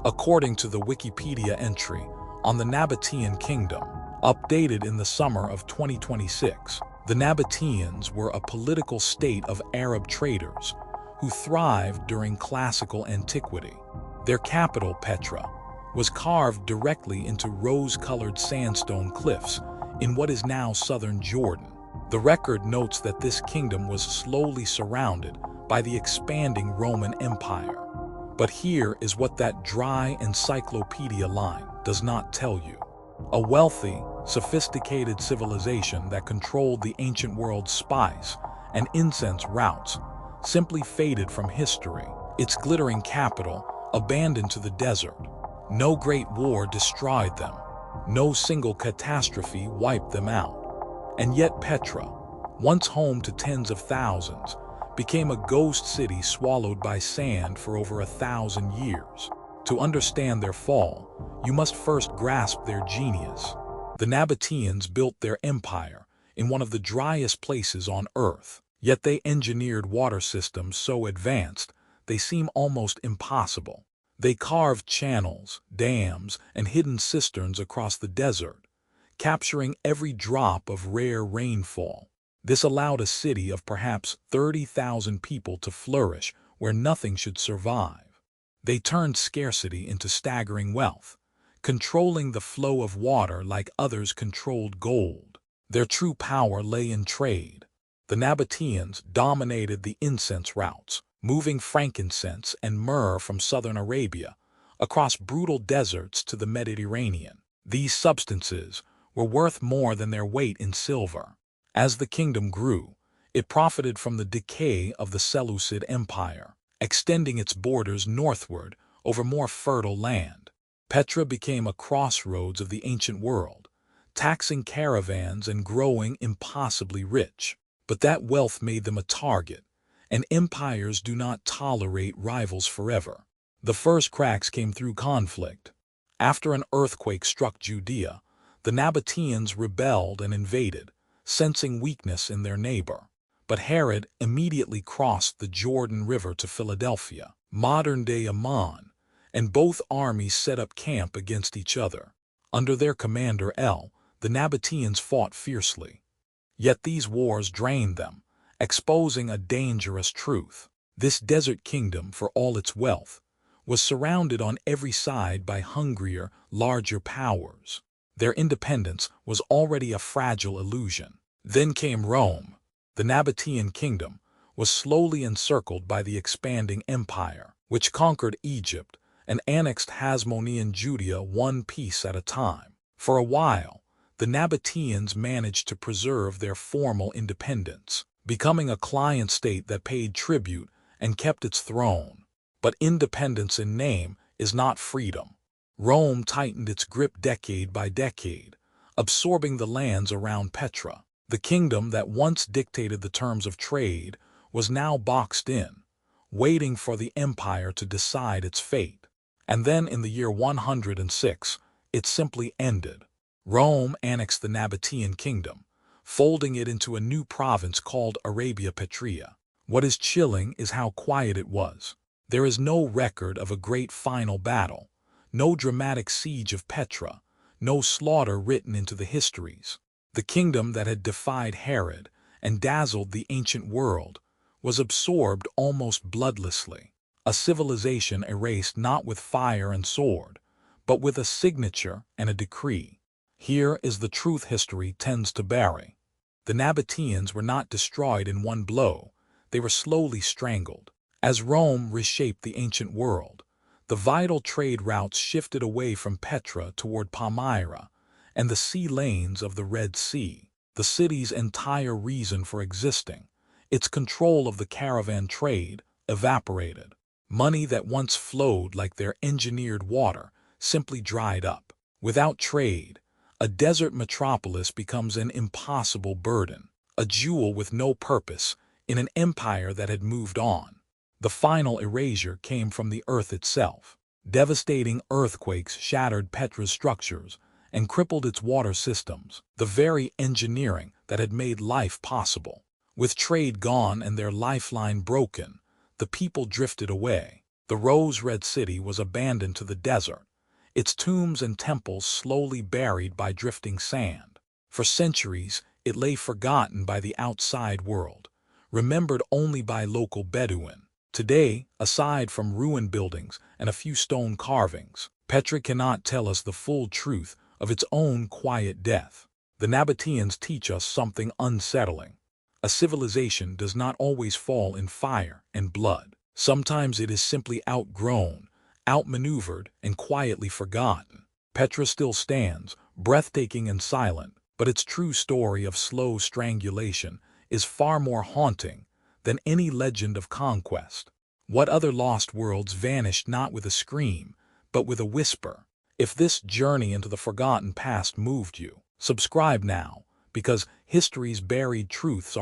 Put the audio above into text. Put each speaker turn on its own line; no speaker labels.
according to the Wikipedia entry on the Nabataean kingdom, updated in the summer of 2026. The Nabataeans were a political state of Arab traders who thrived during classical antiquity. Their capital, Petra, was carved directly into rose-colored sandstone cliffs in what is now southern Jordan. The record notes that this kingdom was slowly surrounded by the expanding Roman Empire. But here is what that dry encyclopedia line does not tell you. A wealthy, sophisticated civilization that controlled the ancient world's spice and incense routes simply faded from history, its glittering capital abandoned to the desert. No great war destroyed them. No single catastrophe wiped them out. And yet Petra, once home to tens of thousands, became a ghost city swallowed by sand for over 1,000 years. To understand their fall, you must first grasp their genius. The Nabataeans built their empire in one of the driest places on Earth, yet they engineered water systems so advanced they seem almost impossible. They carved channels, dams, and hidden cisterns across the desert, capturing every drop of rare rainfall. This allowed a city of perhaps 30,000 people to flourish where nothing should survive. They turned scarcity into staggering wealth, controlling the flow of water like others controlled gold. Their true power lay in trade. The Nabataeans dominated the incense routes, moving frankincense and myrrh from southern Arabia across brutal deserts to the Mediterranean. These substances were worth more than their weight in silver. As the kingdom grew, it profited from the decay of the Seleucid Empire, extending its borders northward over more fertile land. Petra became a crossroads of the ancient world, taxing caravans and growing impossibly rich. But that wealth made them a target, and empires do not tolerate rivals forever. The first cracks came through conflict. After an earthquake struck Judea, the Nabataeans rebelled and invaded, sensing weakness in their neighbor. But Herod immediately crossed the Jordan River to Philadelphia, modern-day Amman, and both armies set up camp against each other. Under their commander the Nabataeans fought fiercely. Yet these wars drained them, exposing a dangerous truth. This desert kingdom, for all its wealth, was surrounded on every side by hungrier, larger powers. Their independence was already a fragile illusion. Then came Rome. The Nabataean kingdom was slowly encircled by the expanding empire, which conquered Egypt and annexed Hasmonean Judea one piece at a time. For a while, the Nabataeans managed to preserve their formal independence, becoming a client state that paid tribute and kept its throne. But independence in name is not freedom. Rome tightened its grip decade by decade, absorbing the lands around Petra. The kingdom that once dictated the terms of trade was now boxed in, waiting for the empire to decide its fate. And then in the year 106, it simply ended. Rome annexed the Nabataean kingdom, folding it into a new province called Arabia Petraea. What is chilling is how quiet it was. There is no record of a great final battle, no dramatic siege of Petra, no slaughter written into the histories. The kingdom that had defied Herod and dazzled the ancient world was absorbed almost bloodlessly, a civilization erased not with fire and sword, but with a signature and a decree. Here is the truth history tends to bury. The Nabataeans were not destroyed in one blow, they were slowly strangled. As Rome reshaped the ancient world, the vital trade routes shifted away from Petra toward Palmyra and the sea lanes of the Red Sea. The city's entire reason for existing, its control of the caravan trade, evaporated. Money that once flowed like their engineered water simply dried up. Without trade, a desert metropolis becomes an impossible burden, a jewel with no purpose in an empire that had moved on. The final erasure came from the earth itself. Devastating earthquakes shattered Petra's structures and crippled its water systems, the very engineering that had made life possible. With trade gone and their lifeline broken, the people drifted away. The rose-red city was abandoned to the desert, its tombs and temples slowly buried by drifting sand. For centuries, it lay forgotten by the outside world, remembered only by local Bedouin. Today, aside from ruined buildings and a few stone carvings, Petra cannot tell us the full truth of its own quiet death. The Nabataeans teach us something unsettling. A civilization does not always fall in fire and blood. Sometimes it is simply outgrown, outmaneuvered, and quietly forgotten. Petra still stands, breathtaking and silent, but its true story of slow strangulation is far more haunting than any legend of conquest. What other lost worlds vanished not with a scream, but with a whisper? If this journey into the forgotten past moved you, subscribe now, because history's buried truths are